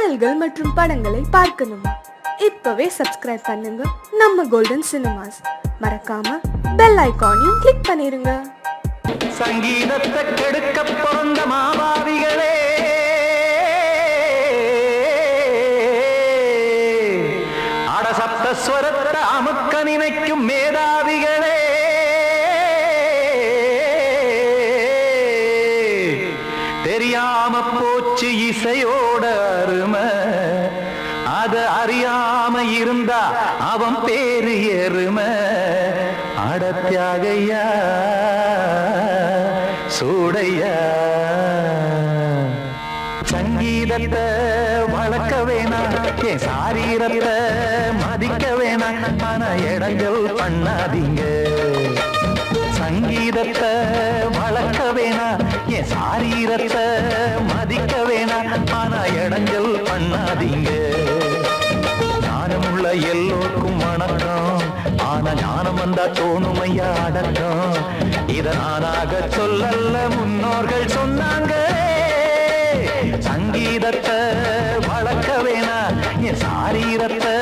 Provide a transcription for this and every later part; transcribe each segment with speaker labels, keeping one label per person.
Speaker 1: பாடல்கள் மற்றும் படங்களை பார்க்கணுமா? இப்பவே சப்ஸ்கிரைப் பண்ணுங்க நம்ம கோல்டன் சினிமாஸ். மறக்காம பெல் ஐகானையும் கிளிக் பண்ணிருங்க.
Speaker 2: சங்கீதத்தை கெடுக்க பிறந்த மாபாவிகளே, அடசப்தஸ்வரத்தை அமுக்க நினைக்கும் மேதாவிகளே, தெரியாம போச்சு இசையோட அருமை, அது அறியாம இருந்தா அவன் பேரு எருமை. அடத்தியாகையா சூடையா, சங்கீதத்தை வளர்க்க வேணாம், என் சாரீரத்தை மதிக்க வேணாம், ஆனா இடங்கள் பண்ணாதீங்க. சங்கீதத்தை வளர்க்க வேணாம், என் சாரீரத்தை மதிக்க வேணாம், ஆனா இடங்கள் பண்ணாதீங்க. ஞானமுள்ள எல்லோருக்கும் வணக்கம், ஆனா ஞானம் வந்தா தோணுமையா அடக்கம். இத நானாக சொல்லல்ல, முன்னோர்கள் சொன்னாங்க. சங்கீதத்தை வளர்க்க வேணா, என் சாரீரத்தை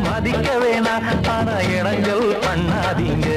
Speaker 2: மதிக்க வேணா, ஆனா இடங்கள் பண்ணாதீங்க.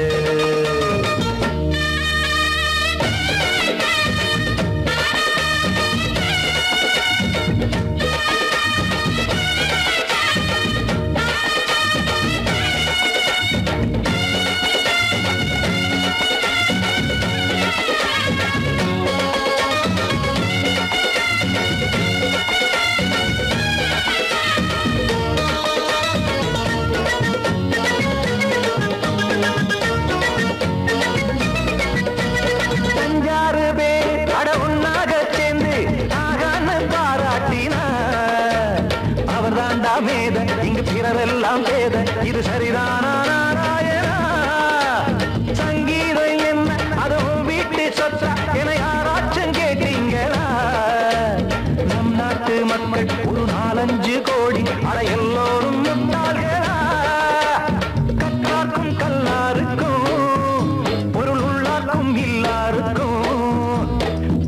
Speaker 2: இங்கு பிறரெல்லாம் வேத, இது சரிதானா நாராயணா? சங்கீதம் என்ன அதுவும் வீட்டு சொத்தா என யாராச்சும் கேட்டீங்களா? நம் நாட்டு மக்கள் ஒரு 4-5 கோடி, அட எல்லோரும் முட்டாள்களா? கற்றார்க்கும் கல்லாருக்கும் பொருள் உள்ளார்க்கும் இல்லாருக்கும்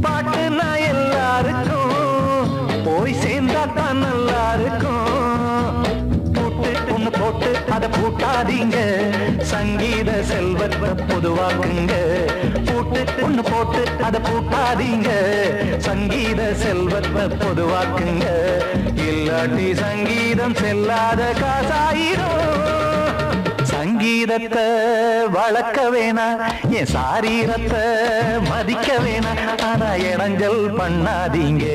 Speaker 2: பாட்டுனா எல்லாருக்கும் போய் சேர்ந்தா தான் நல்லா இருக்கும். போட்டு அதை பூட்டாதீங்க, சங்கீத செல்வத்தை பொதுவாக்குங்க. ஒண்ணு போட்டு அதை பூட்டாதீங்க, சங்கீத செல்வத்தை பொதுவாக்குங்க. இல்லாட்டி சங்கீதம் செல்லாத காசாயிரும். சங்கீதத்தை வளர்க்க வேணா, என் சாரீரத்தை மதிக்க வேணா, ஆனா இடைஞ்சல் பண்ணாதீங்க.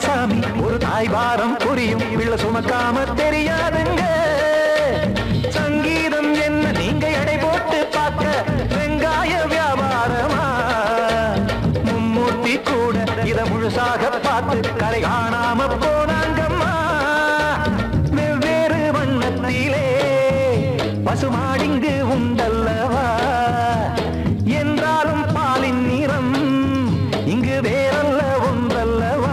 Speaker 2: சாமி ஒரு தாய் பாரம் புரியும், பிள்ளை சுமக்காம தெரியாதுங்க. சங்கீதம் என்ன நீங்க எடை போட்டு பார்க்க வெங்காய வியாபாரமா? மும்மூர்த்தி கூட இத முழுசாக பார்த்து கரை காணாம போனாங்கம்மா. வெவ்வேறு வண்ணத்திலே பசுமாடிங்கு உண்டல்லவா, என்றாலும் பாலின் நிறம் இங்கு வேறல்ல ஒன்றல்லவா.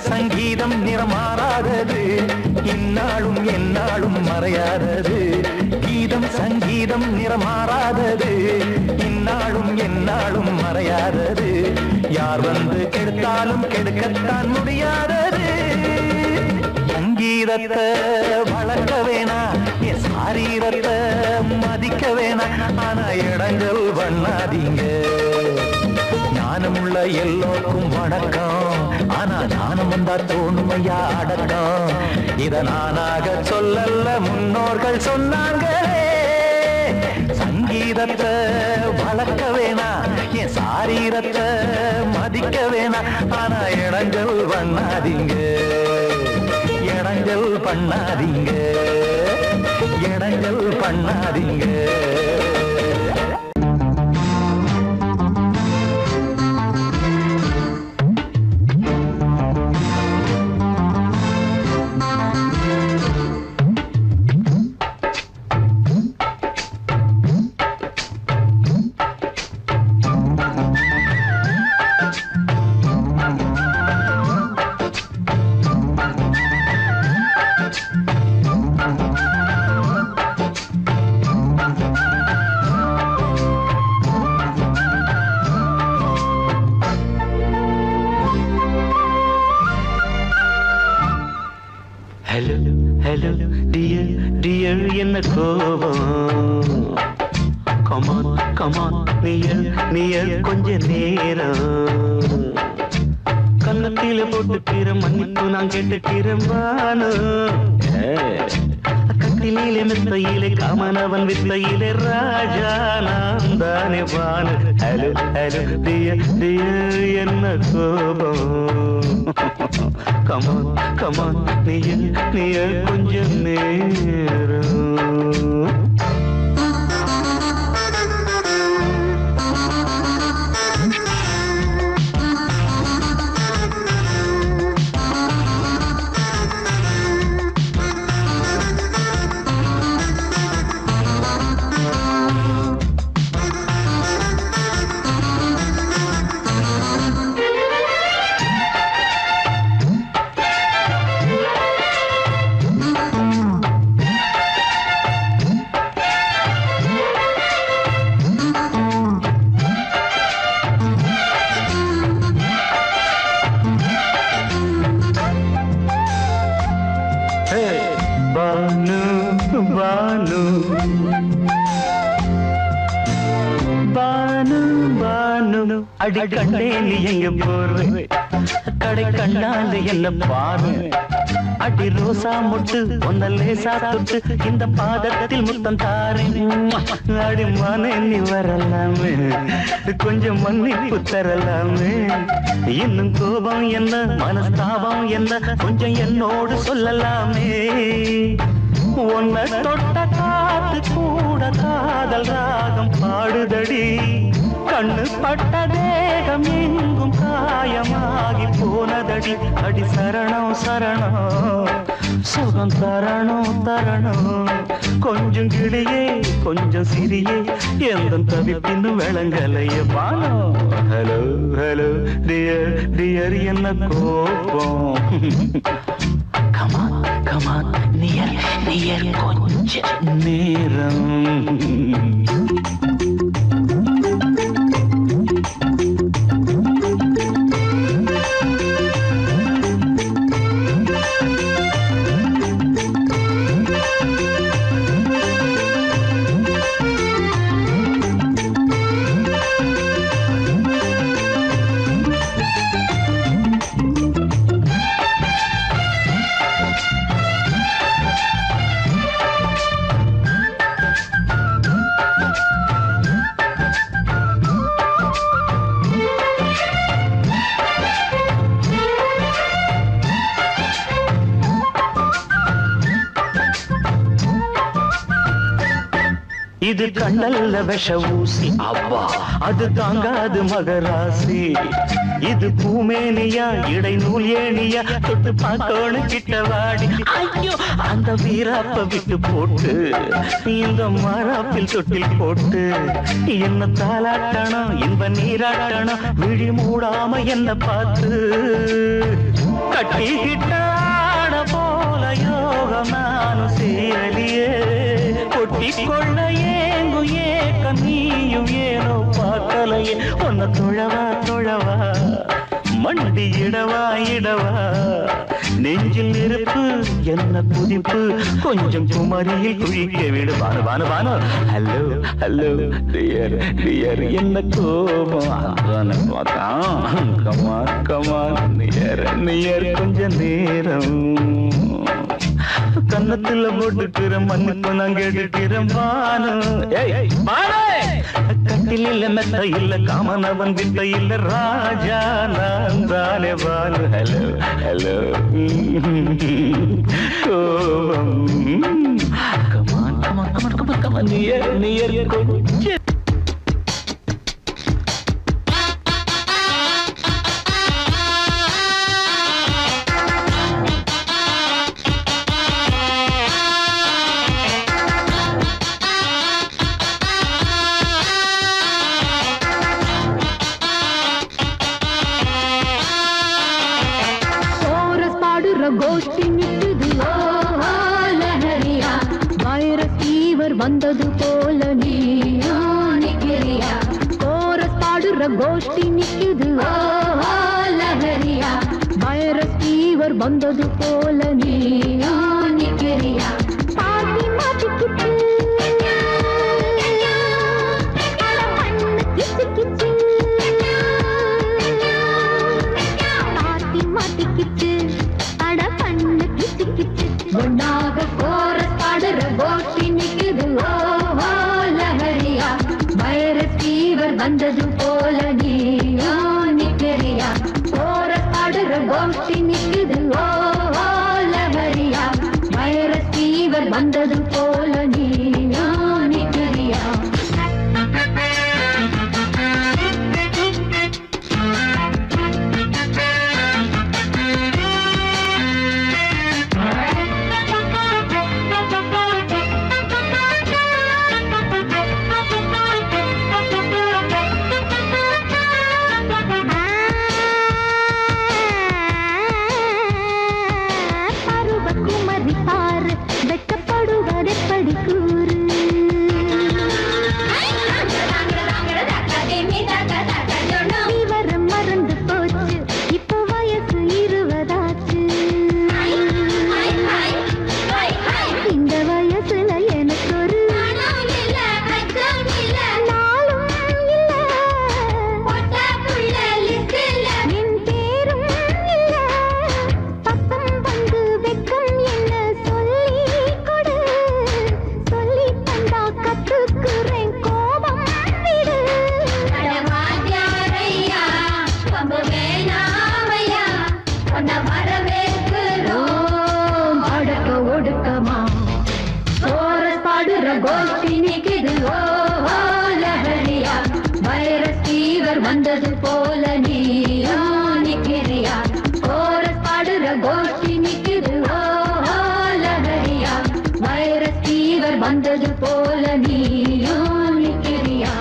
Speaker 2: சங்கீதம் நிறமாறாதது, இந்நாளும் எந்நாளும் மறையாதது. கீதம் சங்கீதம் நிறமாறாதது, இந்நாளும் எந்நாளும் மறையாதது. யார் வந்து கெடுத்தாலும் கெடுக்கத்தான் முடியாதது. சங்கீதத்தை வளர்க்க வேணா, என் சாரீரத்தை மதிக்க வேணா, ஆனா இடங்கள் பண்ணாதீங்க. ஞானமுள்ள எல்லோருக்கும் வணக்கம், ஆனா ஞானம் வந்தா தோணுமையா அடக்கம். இத நானாக சொல்லல்ல, முன்னோர்கள் சொன்னாங்களே. சங்கீதத்தை வளர்க்க வேணா, என் சாரீரத்தை மதிக்க வேணா, ஆனா இடங்கள் பண்ணாதீங்க. இடைஞ்சல் பண்ணாதீங்க, இடைஞ்சல் பண்ணாதீங்க. ஹலோ ஹலோ டியர் டியர் என்ன கோபம், கமான் கமான் நியர் நியர் கொஞ்ச நேரம் கன்னத்தில போட்டுக்கிற மன்னிப்பு நான் கேட்டுக்கிறேன் பானு, கட்டிலே மெத்தையிலே காமனவன் வித்தையிலே ராஜா நான் தானே Banu. Hello hello dear dear என்ன கோபம், கமான் கமான் நியர் நியர் கொஞ்சம் நேரம். பானு பானு பானு பானு அடி கண்டே நீ எங்க போற, கடை கண்டாந்து என்ன பாரு, அடி ரோசா முட்டு ஒன்ன லேசா தொட்டு இந்த பாதத்தில் முத்தம் தாரேன். அடி மானே நீ வரலாமே, கொஞ்சம் மன்னிப்பு தரலாமே, இன்னும் கோபம் என்ன மனஸ்தாபம் என்ன கொஞ்சம் என்னோடு சொல்லலாமே. உன்னை தொட்ட காத்து கூட காதல் ராகம் பாடுதடி, கண்ணு பட்ட தேகம் எங்கும் காயமாகி போனதடி. அடி சரணம் சரணம் சுகம் தரணும் தரணும், கொஞ்சம் கிளியே கொஞ்சம் சிறியே எந்த தவிப்பின்னு விளங்கலைய பானோ. ஹலோ ஹலோ டியர் டியர் என்ன கோபம், கமான் கமான் நியர் நியர் கொஞ்ச நேரம். இது கண்ணல்ல விஷ ஊசி அவ்வா, அது தாங்காது மகராசி. இது பூமேனியா இடை நூல் ஏனியா, தொட்டு பார்க்கணும் கிட்ட வாடி. ஐயோ அந்த வீராப்ப விட்டு போட்டு இந்த மராப்பில் தொட்டில் போட்டு என்ன தாளாட்டணும் இன்ப நீராட்டணும், விழி மூடாம என்ன பார்த்து கட்டிக்கிட்டாட போல யோகம் நானும் சேரலியே. கொட்டிக்கொள்ள ஏங்கும் ஏக்கம் நீயும் ஏனோ பார்க்கலையே. உன்னை தொழவா தொழவா மண்டி இடவா இடவா, நெஞ்சில் நெருப்பு என்ன குதிப்பு கொஞ்சம் குமரியில் குழிக்க விடு. Banu Banu Banu hello hello dear dear என்ன கோபம், கமான் கமான் நியர் நியர் கொஞ்ச நேரம். கன்னத்துல போட்டுக்கிற மண்ணுக்கு நான் கேட்டுக்கிறேன் பானு. கட்டில மெத்த இல்ல காமனவன் விட்ட இல்ல ராஜா நான் தானே பானு. ஹலோ ஹலோ கோபம் come on come on come on come on come on near near கொஞ்சம்
Speaker 3: கோஷ்டி நிக்குது லஹரியா வைரஸ் ஃபீவர் வந்தது போல நீயா நிக்கிறியா கோரஸ் பாடுற கோஷ்டி நிக்குது லஹரியா வைரஸ் ஃபீவர் வந்தது போல நீயா நிக்கிறியா பாட்டி மாட்டிக்கிட்டு கிச்சு கிச்சு பாட்டி மாட்டிக்கிட்டு ஒன்னாக கோரஸ் பாடுற கோஷ்டி நிக்குது லஹரியா வைரஸ் ஃபீவர் வந்தது போல நீயா நிக்கிறியா கோரஸ் பாடுற கோஷ்டி நிக்குது லஹரியா வைரஸ் ஃபீவர் வந்தது போல நீயா நிக்கிறியா கோஷ்டி நிக்குது லஹரியா வைரஸ் ஃபீவர் வந்தது போல நீயா நிக்கிறியா கோரஸ் பாடுற கோஷ்டி நிக்குது லஹரியா வைரஸ் ஃபீவர் வந்தது போல நீயா நிக்கிறியா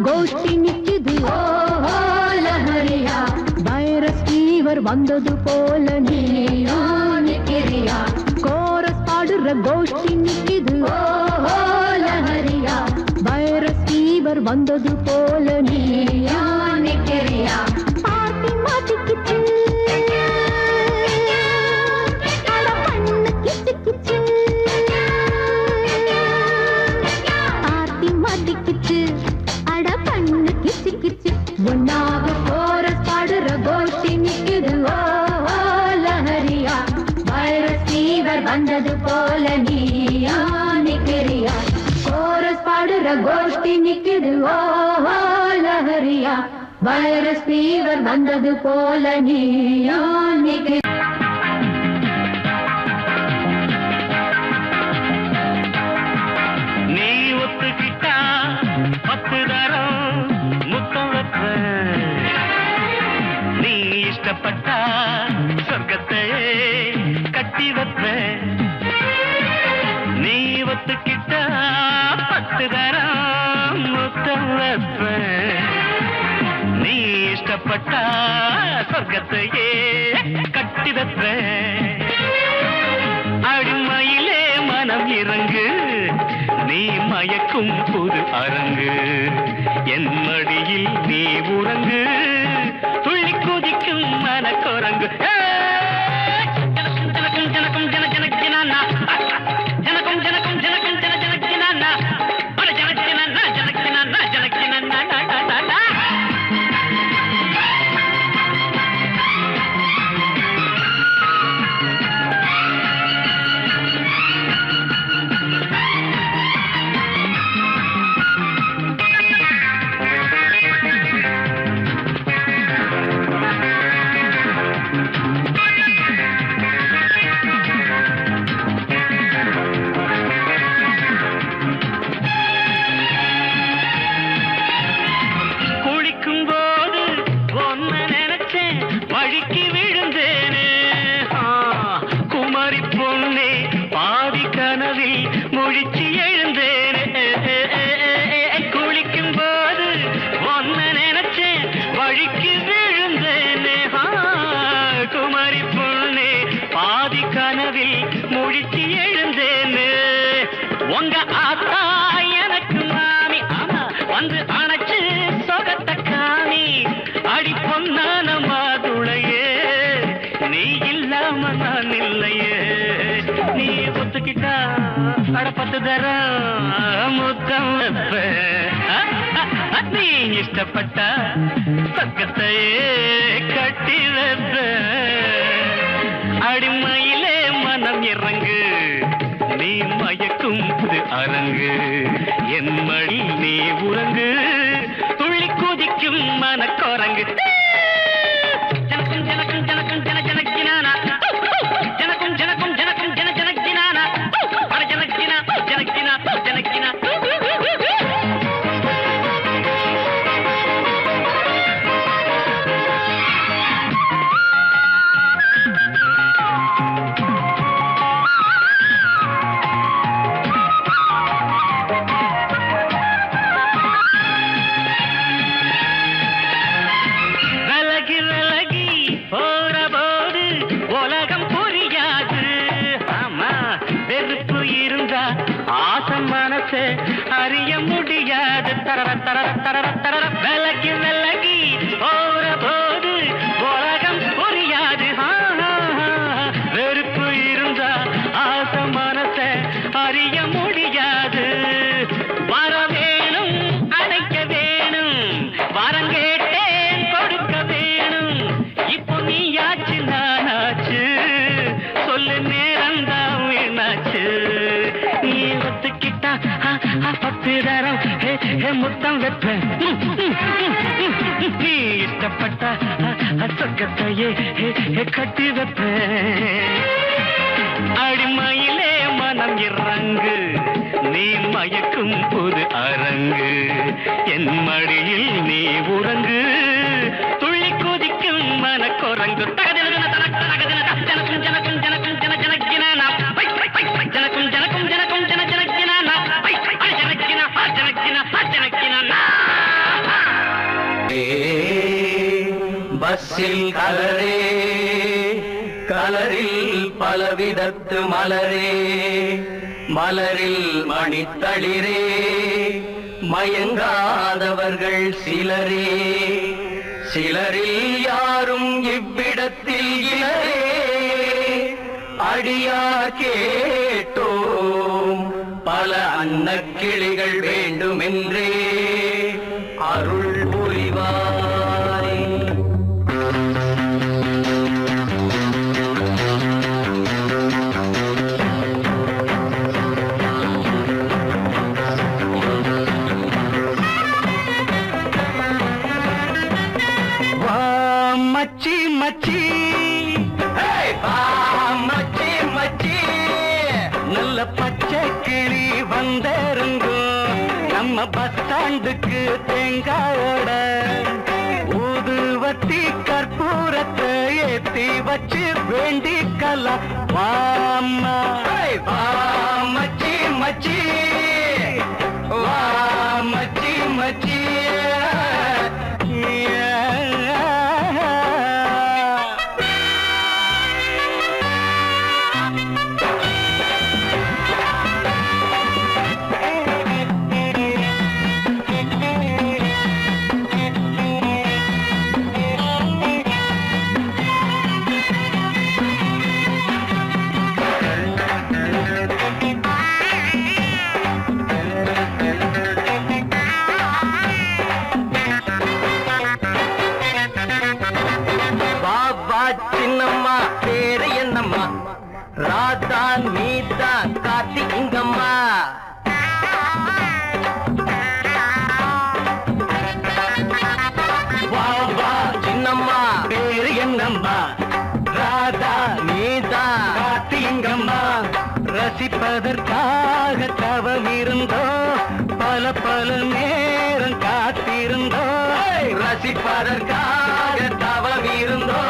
Speaker 3: கோஷ்டி நிக்குது லஹரியா வைரஸ் ஃபீவர் வந்தது போல நீயா நிக்கிறியா கோரஸ் பாடுற கோஷ்டி நிக்குது லஹரியா வைரஸ் ஃபீவர் வந்தது போல நீயா நிக்கிறியா பாட்டி மாட்டிக்கிட்டு அட பண்ணு கிச்சு கிச்சு பாட்டி மாட்டிக்கிட்டு வந்தது போல நீயா நிக்கிறியா கோரஸ் பாடுற கோஷ்டி நிக்குது ஓஹோ லஹரியா வைரஸ் ஃபீவர் வந்தது போல நீயா நிக்கிறியா
Speaker 2: நீ ஒத்துக்கிட்டா 10 தரம் முத்தம் வைப்பேன் நீ இஷ்டப்பட்டா சொர்க்கத்தை கட்டி வைப்பேன் நீ ஒத்துக்கிட்டா 10 தரம் முத்தம் வைப்பேன் நீ இஷ்டப்பட்டா சொர்க்கத்தையே கட்டி வைப்பேன் அடிமையிலே மனம் இறங்கு நீ மயக்கும் புது அரங்கு என் மடியில் நீ உறங்கு துள்ளி குதிக்கும் மனக்குரங்கு ஜனக்கும் ஜனக்கும் ஜன ஜனக்கினானா ஜனக்கும் ஜனக்கும் ஜனக்கும் ஜன ஜனக்கினானா பல ஜனக்கினானா ஜனக்கினானா ஜனக்கினானா வழிக்கு விழுந்தேனே குமரி பொண்ணே பாதி கனவில் முழிச்சு எழுந்தேனே குளிக்கும் போது ஒன்ன நினைச்சேன் வழிக்கு விழுந்தேனே குமரி பொண்ணே பாதி கனவில் முழிச்சு எழுந்தேனே உங்க ஆத்தா எனக்கு மாமி ஆமா வந்து அணைச்சு சொகத்த காமி அடி பொன்னான மாதுளையே நீ இல்லாம நான் இல்லையே நீ ஒத்துக்கிட்டா அட 10 தரம் முத்தம் வைப்பேன் நீ இஷ்டப்பட்டா சொர்க்கத்தையே கட்டி வைப்பேன் அடிமையிலே மனம் இறங்கு நீ மயக்கும் புது அரங்கு என் மடி நீ உறங்கு துள்ளி குதிக்கும் மனக்குரங்கு ஜனக்கும் ஜனக்கும் ஜனக்கும் ஜன ஜனக்கினானா ஜனக்கும் ஜனக்கும் ஜனக்கும் ஜன ஜனக்கினானா அட ஜனக்கினா ஜனக்கினா ஜனக்கினா மனசே அறிய முடியாது தரர தரர தரர தரர விலகி விலகி போற போது உலகம் புரியாது வெறுப்பு இருந்தா ஆசை மனசே அறிய முடியாது வர வேணும் அணைக்க வேணும் வரம் கேட்டேன் கொடுக்க வேணும் இப்போ நீயாச்சு நானாச்சு சொல்லு நேரம் தான் வீணாச்சு நீ ஒத்துக்கிட்டா 10 தரம் முத்தம் வைப்பேன் நீ இஷ்டப்பட்டா சொர்க்கத்தையே கட்டி வைப்பேன் அடிமையிலே மனம் இறங்கு நீ மயக்கும் புது அரங்கு என் மடியில் நீ உறங்கு துள்ளி குதிக்கும் மனக்குரங்கு ஜனக்கும் ஜனக்கும் ஜனக்கும் ஜன ஜனக்கினானா ஜனக்கும் ஜனக்கும் ஜனக்கும் ஜன ஜனக்கினானா ஜனக்கினா ஜனக்கினா ஜனக்கினானா பஸ்ஸில் கலரே கலரில் பலவிதத்து மலரே மலரில் மணித்தளிரே மயங்காதவர்கள் சிலரே சிலரில் யாரும் இவ்விடத்தில் இலரே அடியார் கேட்டோம் பல அன்னக்கிளிகள் வேண்டுமென்றே அருள் புரிவாய் நம்ம பஸ் ஸ்டாண்டுக்கு தேங்காயோட ஊதுவத்தி கற்பூரத்தை ஏத்தி வச்சு வேண்டிக்கலாம். வாம்மா வா மச்சி மச்சி, வா மச்சி மச்சி. சின்னம்மா பேரு என்னம்மா? ராதா நீதா கார்த்தி இங்கம்மா. வா வா சின்னம்மா பேரு என்னம்மா? ராதா நீதா கார்த்தி இங்கம்மா. ரசிப்பதற்காக தவம் இருந்தோ, பல பல நேரம் காத்திருந்தோ. ரசிப்பதற்காக தவம் இருந்தோ,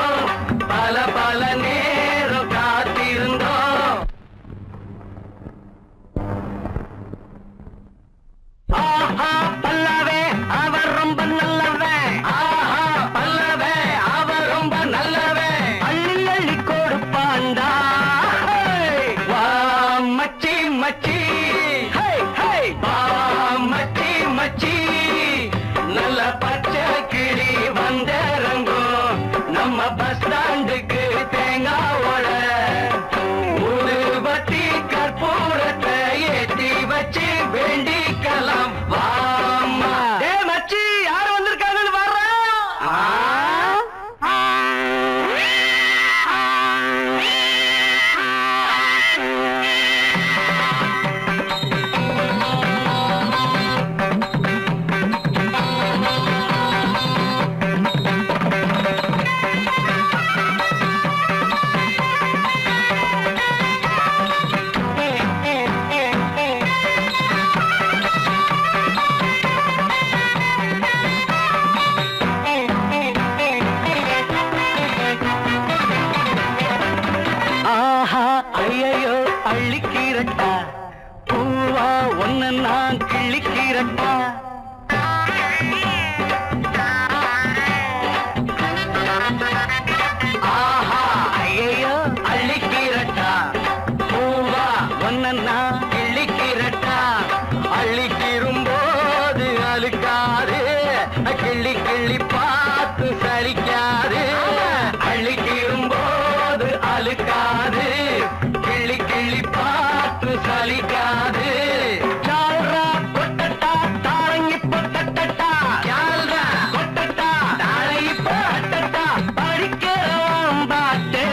Speaker 2: பல பல நேரம் காத்திருந்தோம். ஆஹா பல்லவே அவர் ரொம்ப நல்லவே, ஆஹா பல்லவே அவர் ரொம்ப நல்லவே. அள்ளி அள்ளி கொடுப்பாண்டா. வா மச்சி மச்சி, வா மச்சி மச்சி. நல்ல பச்சை கிளி வந்திறங்கும் நம்ம பஸ் ஸ்டாண்டுக்கு தேங்காவோட ஊதுபத்தி கற்பூரத்தை ஏத்தி வச்சு வேண்டிக்கலாம். வாம்மா டே மச்சி, யார் வந்திருக்காங்கன்னு வர்றா. ஆஹா ஐயோ அள்ளிக்கீரட்டா, பூவா ஒன்ன நான் கிள்ளிக்கீரட்டா. ஆஹா ஐயோ அள்ளிக்கீரட்டா, பூவா ஒன்ன நான் கிள்ளிக்கீரட்டா. அள்ளிக்கீரும்போது அழுக்காது, கிள்ளி கிள்ளி பார்த்து சலிக்காது. அள்ளிக்கீரும்போது அழுக்காது, கிள்ளி கிள்ளி பார்த்து சலிக்காது. சால்ரா கொட்டட்டா தாரங்கி பொட்டட்டா, சால்ரா கொட்டட்டா தாரங்கி பொட்டட்டா. படிக்கிறோம் பாட்டு.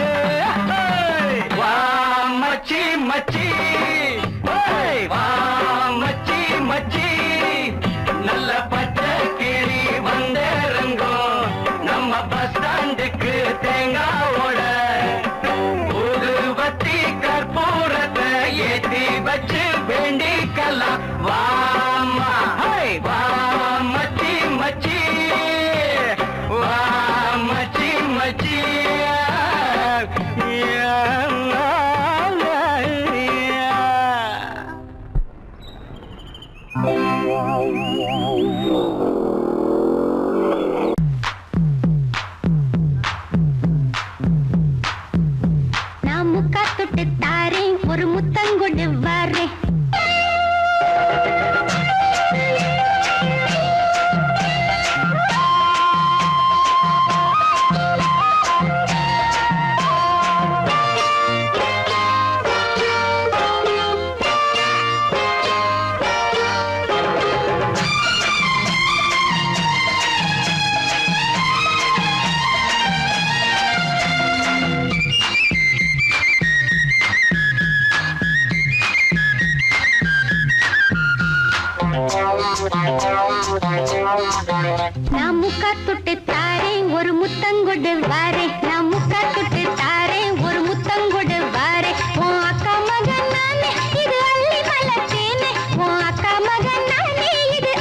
Speaker 2: வா மச்சி மச்சி, வா மச்சி மச்சி. நல்ல பச்சை கிளி வந்திறங்கும் நம்ம பஸ் ஸ்டாண்டுக்கு தேங்காவோட ஊதுபத்தி கற்பூரத்தை ஏத்தி வச்சு வேண்டிக்கலாம். வாம்மா வா மச்சி மச்சி, வா மச்சி மச்சி.
Speaker 3: நான் முக்கா தொட்டு தாரேன், ஒரு முத்தங்கொண்டு வரேன். நான் முக்கா தொட்டு தாரேன், ஒரு முத்தங்கொண்டு வரேன். நான் முக்கா தொட்டு தாரேன், ஒரு முத்தங்கொண்டு வரேன். உன் அக்கா மகன் நானே, இது அள்ளி மலத்தேனே. உன் அக்கா மகன் நானே, இது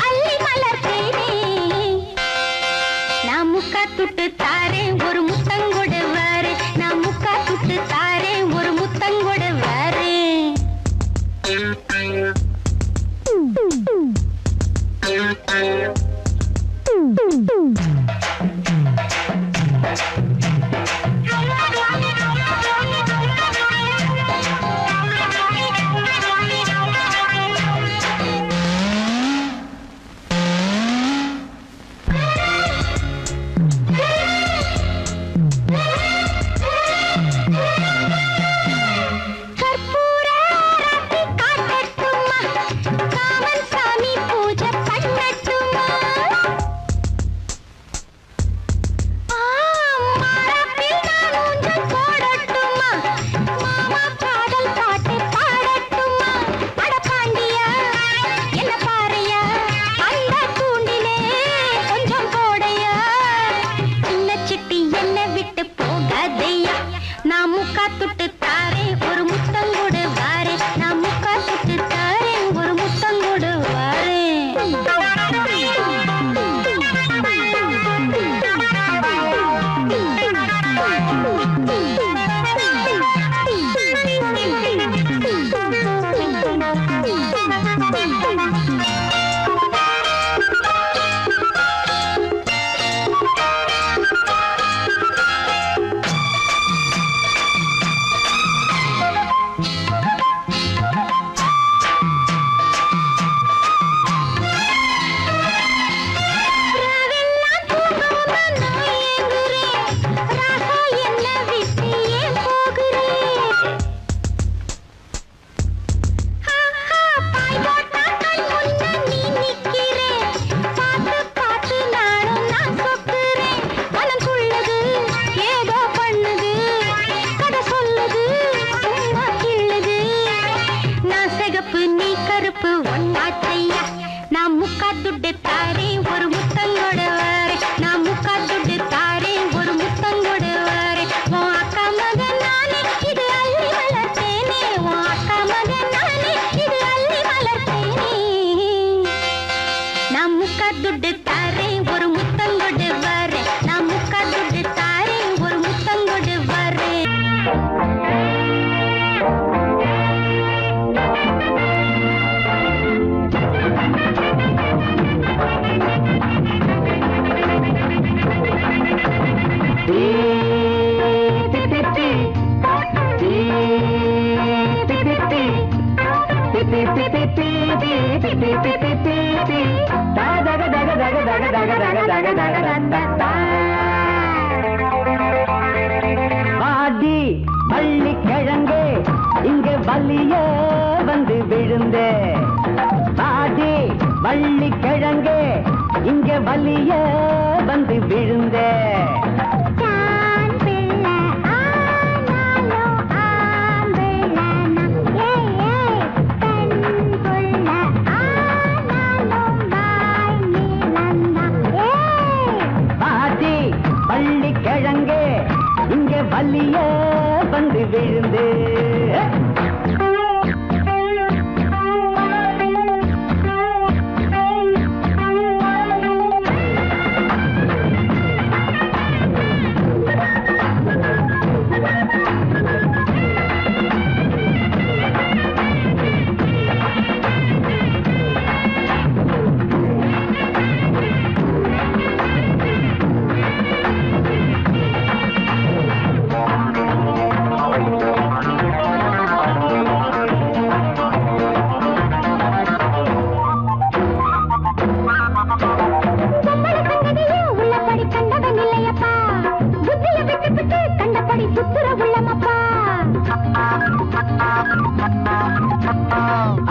Speaker 2: வலிய வந்து விழுந்து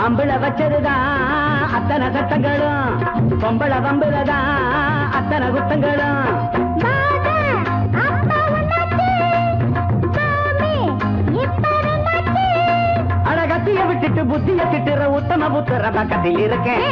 Speaker 2: அம்பள வச்சதுதான் அத்தனை சட்டங்களும் பொம்பள வம்புலதான் அத்தனை குத்தங்களும் அழகத்திய விட்டுட்டு புத்திய திட்டுற உத்தம புத்திர பக்கத்தில் இருக்கேன்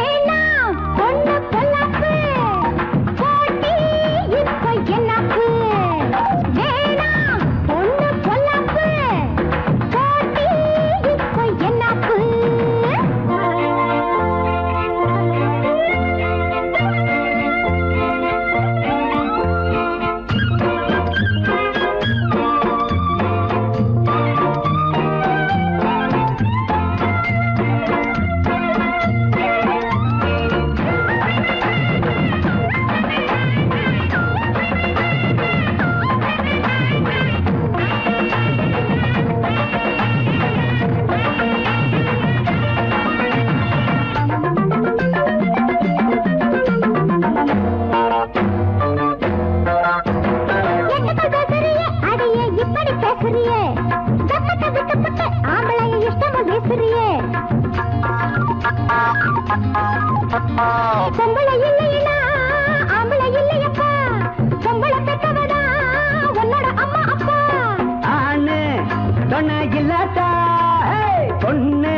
Speaker 2: பொம்பளை இல்லையா ஆம்பளை இல்லையப்பா பொம்பளை பெற்றவதா உன்னோட அம்மா அப்பா ஆணு சொன்ன இல்லாட்டா பொண்ணு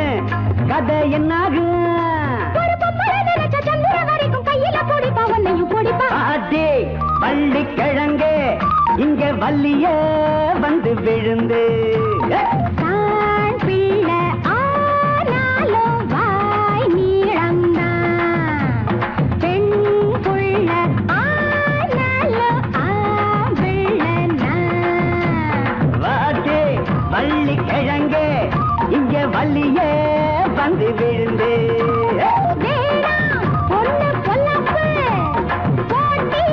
Speaker 2: கதை என்னாகும் ஒரு பொம்பளை நினைச்ச சந்திர வரைக்கும் கையில பொடிப்பா உன்னையும் பொடிப்பா ஆடி பள்ளி கிழங்கு இங்க வள்ளிய வந்து விழுந்து வள்ளி கிழங்கு இங்க வள்ளியே வந்து விழுந்து பொண்ணு பொல்லாப்பு போட்டி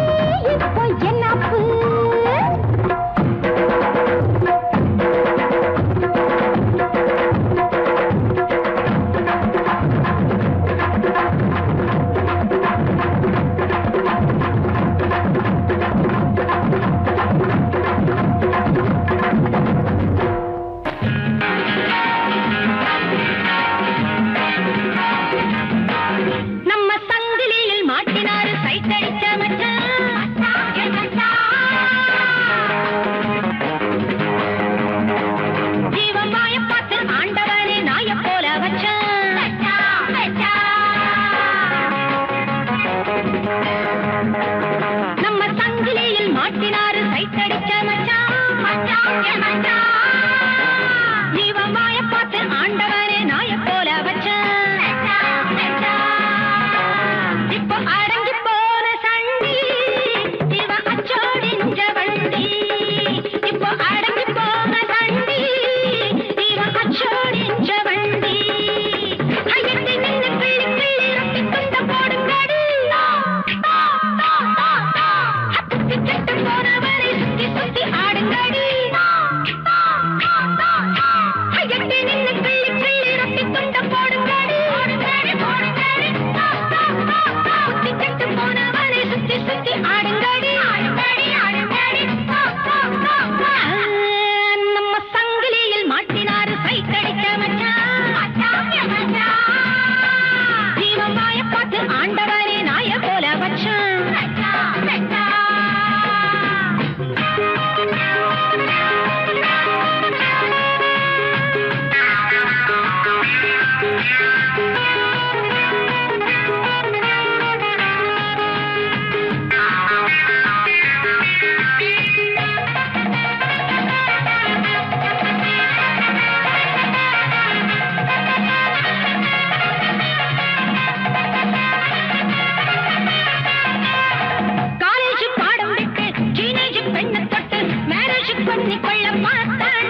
Speaker 2: இப்போ என்னப்பு ஆடுங்கடி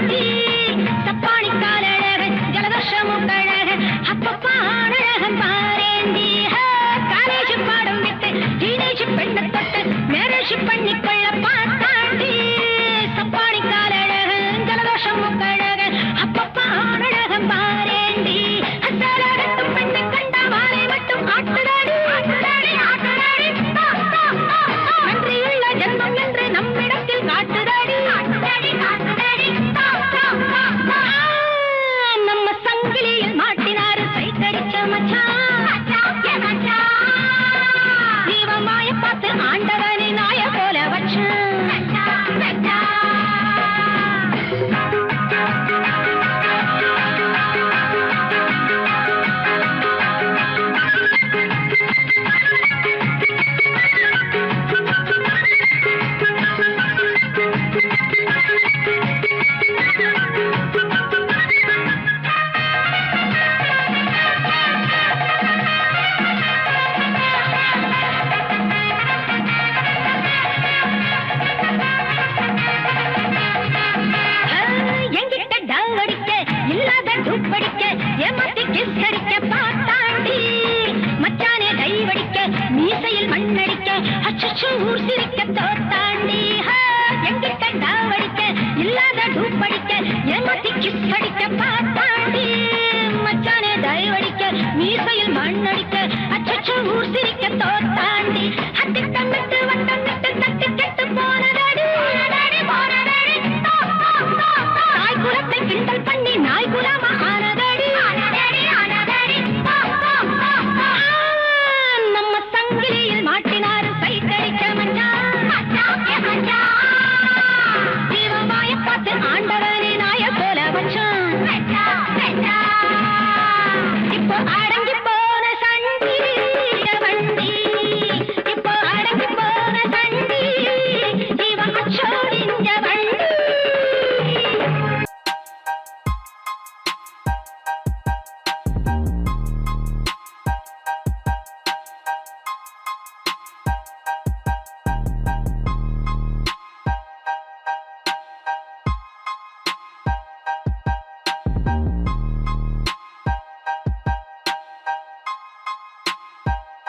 Speaker 3: தாண்டி சப்பாணி காலழக ஜலதோஷமும் கழக அப்பப்பா அழகம் பாரேண்டி காலேஜ் பாடம் விட்டு டீனேஜ் பெண்ணை தொட்டு மேரேஜ் பண்ணிக்கொள்ள பார்த்தாண்டி சப்பாணி காலழக ஜலதோஷமும் கழக அப்பப்பா அழகம் பாரேண்டி அசலகட்டும் பெண்ணை கண்ட வாழை மட்டும் ஆட்டுடாடி ஆட்டுடாடி ஆட்டுடாடி நன்றியுள்ள ஜென்மம் என்று நம்மிடத்தில் காட்டுதாடி காட்டுதாடி காட்டுதாடி நம்ம சங்கிலியில் மாட்டினாரு சைத்தடிச்ச மச்சான் தீவமாய பார்த்து ஆண்டவனை நாய போல வச்சான் எங்கிட்ட டவ் அடிக்க இல்லாத டூப் அடிக்க ஏமாத்தி கிஸ் அடிக்க பார்த்தாண்டி மச்சானே டைவ் அடிக்க மீசையில் மண்ணடிக்க அச்சச்சோ ஊர் சிரிக்க தோத்தாண்டி எங்கிட்ட டவ் அடிக்க இல்லாத டூப் அடிக்க ஏமாத்தி கிஸ் அடிக்க பார்த்தாண்டி மச்சானே டைவ் அடிக்க மீசையில் மண்ணடிக்க அச்சச்சோ ஊர் சிரிக்க தோத்தாண்டி அத்திட்டமிட்டு வட்டமிட்டு தட்டி கெட்டு போன